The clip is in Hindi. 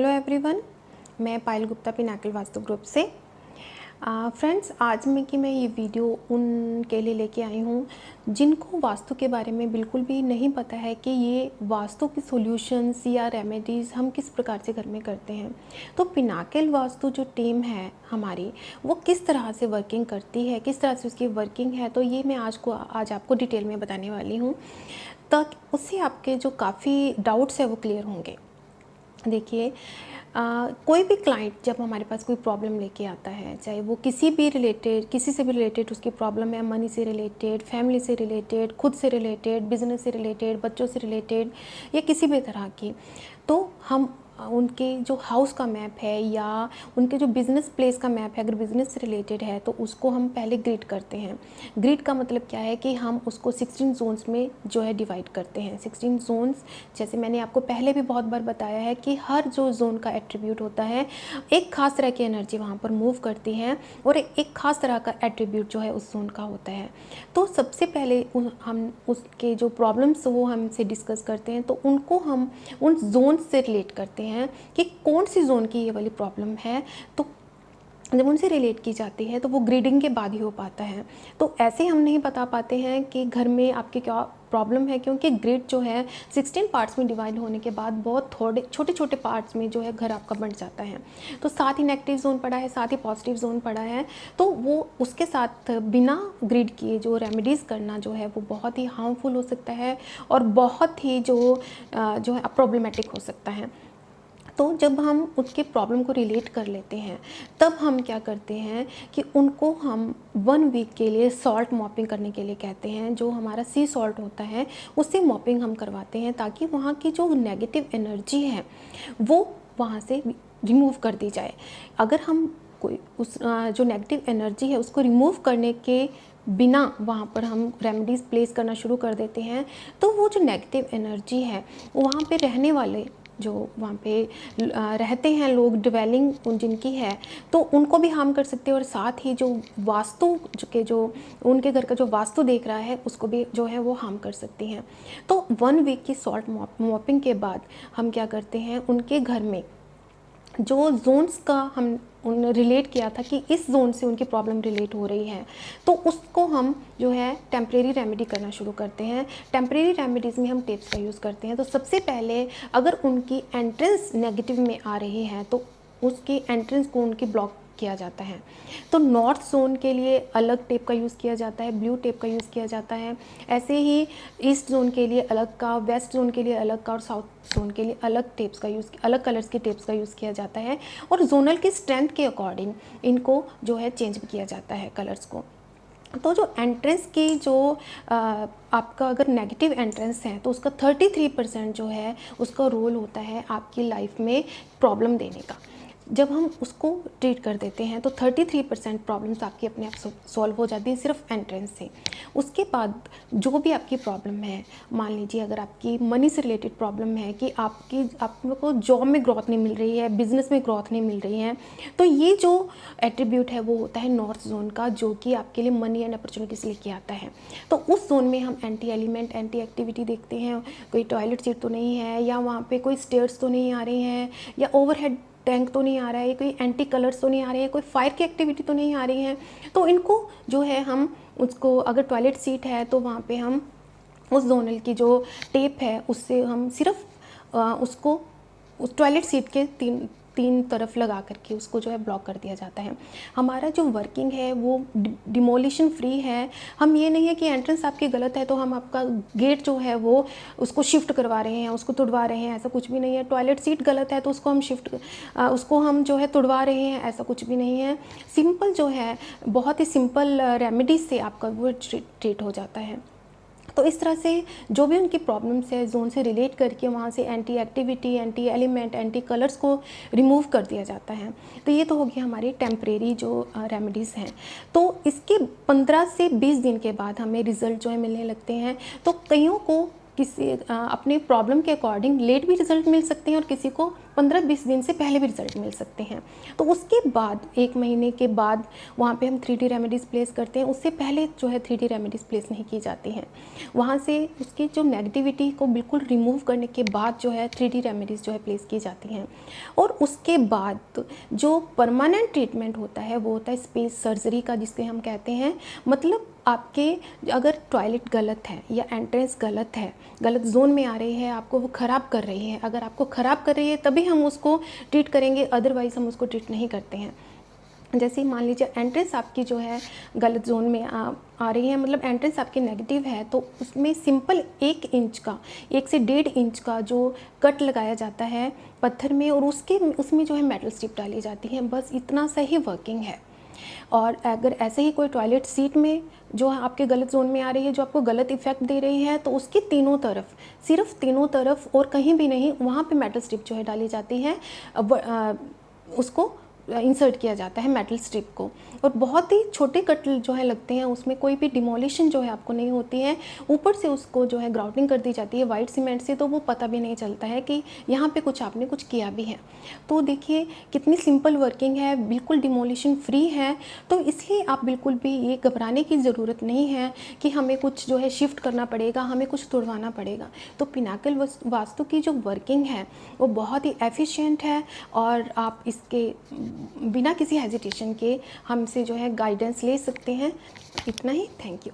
हेलो एवरीवन, मैं पायल गुप्ता पिनाकल वास्तु ग्रुप से। फ्रेंड्स, आज मैं ये वीडियो उनके लिए लेके आई हूँ जिनको वास्तु के बारे में बिल्कुल भी नहीं पता है कि ये वास्तु की सॉल्यूशंस या रेमेडीज़ हम किस प्रकार से घर में करते हैं। तो पिनाकल वास्तु जो टीम है हमारी, वो किस तरह से वर्किंग करती है, किस तरह से उसकी वर्किंग है, तो ये मैं आज आपको डिटेल में बताने वाली हूँ, ताकि उससे आपके जो काफ़ी डाउट्स है वो क्लियर होंगे। देखिए, कोई भी क्लाइंट जब हमारे पास कोई प्रॉब्लम लेके आता है, चाहे वो किसी से भी रिलेटेड उसकी प्रॉब्लम है, मनी से रिलेटेड, फैमिली से रिलेटेड, खुद से रिलेटेड, बिजनेस से रिलेटेड, बच्चों से रिलेटेड या किसी भी तरह की, तो हम उनके जो हाउस का मैप है या उनके जो बिज़नेस प्लेस का मैप है, अगर बिज़नेस से रिलेटेड है तो उसको हम पहले ग्रिड करते हैं। ग्रिड का मतलब क्या है कि हम उसको 16 जोन्स में जो है डिवाइड करते हैं। 16 जोन्स, जैसे मैंने आपको पहले भी बहुत बार बताया है कि हर जो जोन का एट्रीब्यूट होता है, एक खास तरह की एनर्जी वहाँ पर मूव करती है और एक खास तरह का एट्रीब्यूट जो है उस जोन का होता है। तो सबसे पहले हम उसके जो प्रॉब्लम्स वो हमसे डिस्कस करते हैं, तो उनको हम उन जोन से रिलेट करते हैं कि कौन सी जोन की ये वाली प्रॉब्लम है। तो जब उनसे रिलेट की जाती है तो वो ग्रिडिंग के बाद ही हो पाता है। तो ऐसे हम नहीं बता पाते हैं कि घर में आपके क्या प्रॉब्लम है, क्योंकि ग्रिड जो है 16 पार्ट्स में डिवाइड होने के बाद बहुत थोड़े छोटे छोटे पार्ट्स में जो है घर आपका बंट जाता है। तो साथ ही नेगेटिव जोन पड़ा है, साथ ही पॉजिटिव जोन पड़ा है, तो वो उसके साथ बिना ग्रिड किए जो रेमेडीज़ करना जो है वो बहुत ही हार्मफुल हो सकता है और बहुत ही जो है प्रॉब्लमेटिक हो सकता है। तो जब हम उसके प्रॉब्लम को रिलेट कर लेते हैं, तब हम क्या करते हैं कि उनको हम 1 वीक के लिए सॉल्ट मॉपिंग करने के लिए कहते हैं। जो हमारा सी सॉल्ट होता है उससे मॉपिंग हम करवाते हैं, ताकि वहाँ की जो नेगेटिव एनर्जी है वो वहाँ से रिमूव कर दी जाए। अगर हम कोई जो नेगेटिव एनर्जी है उसको रिमूव करने के बिना वहाँ पर हम रेमेडीज़ प्लेस करना शुरू कर देते हैं, तो वो जो नेगेटिव एनर्जी है वहाँ पे रहने वाले जो वहाँ पे रहते हैं लोग, डिवेलिंग जिनकी है, तो उनको भी हार्म कर सकते हैं और साथ ही जो वास्तु जो उनके घर का जो वास्तु देख रहा है उसको भी जो है वो हार्म कर सकती हैं। तो 1 वीक की सॉल्ट मॉपिंग के बाद हम क्या करते हैं, उनके घर में जो जोन्स का हम उन्होंने रिलेट किया था कि इस जोन से उनकी प्रॉब्लम रिलेट हो रही है, तो उसको हम जो है टेम्परेरी रेमेडी करना शुरू करते हैं। टेम्परेरी रेमेडीज़ में हम टिप्स का यूज़ करते हैं। तो सबसे पहले अगर उनकी एंट्रेंस नेगेटिव में आ रही है तो उसकी एंट्रेंस को उनकी ब्लॉक किया जाता है। तो नॉर्थ जोन के लिए अलग टेप का यूज़ किया जाता है, ब्लू टेप का यूज़ किया जाता है। ऐसे ही ईस्ट जोन के लिए अलग का, वेस्ट जोन के लिए अलग का और साउथ जोन के लिए अलग टेप्स का अलग कलर्स के टेप्स का यूज़ किया जाता है। और जोनल की स्ट्रेंथ के अकॉर्डिंग इनको जो है चेंज भी किया जाता है कलर्स को। तो जो एंट्रेंस की जो आपका अगर नेगेटिव एंट्रेंस है तो उसका 33% जो है उसका रोल होता है आपकी लाइफ में प्रॉब्लम देने का। जब हम उसको ट्रीट कर देते हैं तो 33% प्रॉब्लम्स आपकी अपने आप सॉल्व हो जाती है सिर्फ एंट्रेंस से। उसके बाद जो भी आपकी प्रॉब्लम है, मान लीजिए अगर आपकी मनी से रिलेटेड प्रॉब्लम है कि आपको जॉब में ग्रोथ नहीं मिल रही है, बिजनेस में ग्रोथ नहीं मिल रही है, तो ये जो एट्रीब्यूट है वो होता है नॉर्थ जोन का, जो कि आपके लिए मनी एंड अपॉर्चुनिटीज लेके आता है। तो उस जोन में हम एंटी एलिमेंट, एंटी एक्टिविटी देखते हैं। कोई टॉयलेट सीट तो नहीं है, या वहाँ पे कोई स्टेयर्स तो नहीं आ रही हैं, या ओवरहेड टैंक तो नहीं आ रहा है, कोई एंटी कलर्स तो नहीं आ रहे हैं, कोई फायर की एक्टिविटी तो नहीं आ रही है। तो इनको जो है हम उसको, अगर टॉयलेट सीट है तो वहाँ पे हम उस जोनल की जो टेप है उससे हम सिर्फ उसको उस टॉयलेट सीट के तीन तरफ लगा करके उसको जो है ब्लॉक कर दिया जाता है। हमारा जो वर्किंग है वो डिमोलिशन फ्री है। हम ये नहीं है कि एंट्रेंस आपकी गलत है तो हम आपका गेट जो है वो उसको शिफ्ट करवा रहे हैं, उसको तुड़वा रहे हैं, ऐसा कुछ भी नहीं है। टॉयलेट सीट गलत है तो उसको हम जो है तुड़वा रहे हैं, ऐसा कुछ भी नहीं है। सिंपल जो है, बहुत ही सिंपल रेमेडीज से आपका वो ट्रीट हो जाता है। तो इस तरह से जो भी उनकी प्रॉब्लम्स है जोन से रिलेट करके वहाँ से anti activity, anti element, anti colours को रिमूव कर दिया जाता है। तो ये तो हो गया हमारी टेम्परेरी जो रेमेडीज़ हैं। तो इसके 15 से 20 दिन के बाद हमें रिज़ल्ट जो है मिलने लगते हैं। तो कईयों को किसी अपने प्रॉब्लम के अकॉर्डिंग लेट भी रिज़ल्ट मिल सकते हैं और किसी को 15-20 दिन से पहले भी रिज़ल्ट मिल सकते हैं। तो उसके बाद 1 महीने के बाद वहाँ पे हम 3D रेमेडीज़ प्लेस करते हैं। उससे पहले जो है 3D रेमेडीज़ प्लेस नहीं की जाती हैं। वहाँ से उसकी जो नेगेटिविटी को बिल्कुल रिमूव करने के बाद जो है 3D रेमेडीज़ जो है प्लेस की जाती हैं। और उसके बाद जो परमानेंट ट्रीटमेंट होता है वो होता है स्पेस सर्जरी का, जिसके हम कहते हैं। मतलब आपके अगर टॉयलेट गलत है या एंट्रेंस गलत है, गलत जोन में आ रही है, आपको वो ख़राब कर रही है, अगर आपको ख़राब कर रही है तभी हम उसको ट्रीट करेंगे, अदरवाइज़ हम उसको ट्रीट नहीं करते हैं। जैसे मान लीजिए एंट्रेंस आपकी जो है गलत जोन में आ रही है, मतलब एंट्रेंस आपकी नेगेटिव है, तो उसमें सिंपल 1 इंच का, 1 से 1.5 इंच का जो कट लगाया जाता है पत्थर में, और उसमें जो है मेटल स्ट्रिप डाली जाती है। बस इतना सा ही वर्किंग है। और अगर ऐसे ही कोई टॉयलेट सीट में जो आपके गलत जोन में आ रही है, जो आपको गलत इफेक्ट दे रही है, तो उसकी तीनों तरफ, सिर्फ तीनों तरफ और कहीं भी नहीं, वहाँ पे मेटल स्ट्रिप जो है डाली जाती है। उसको इंसर्ट किया जाता है मेटल स्ट्रिप को। और बहुत ही छोटे कट जो है लगते हैं, उसमें कोई भी डिमोलिशन जो है आपको नहीं होती है। ऊपर से उसको जो है ग्राउटिंग कर दी जाती है वाइट सीमेंट से, तो वो पता भी नहीं चलता है कि यहाँ पे आपने कुछ किया भी है। तो देखिए कितनी सिंपल वर्किंग है, बिल्कुल डिमोलिशन फ्री है। तो इसलिए आप बिल्कुल भी ये घबराने की ज़रूरत नहीं है कि हमें कुछ जो है शिफ्ट करना पड़ेगा, हमें कुछ तोड़वाना पड़ेगा। तो पिनाकल वास्तु की जो वर्किंग है वो बहुत ही एफिशिएंट है, और आप इसके बिना किसी हेजिटेशन के हमसे जो है गाइडेंस ले सकते हैं। इतना ही, थैंक यू।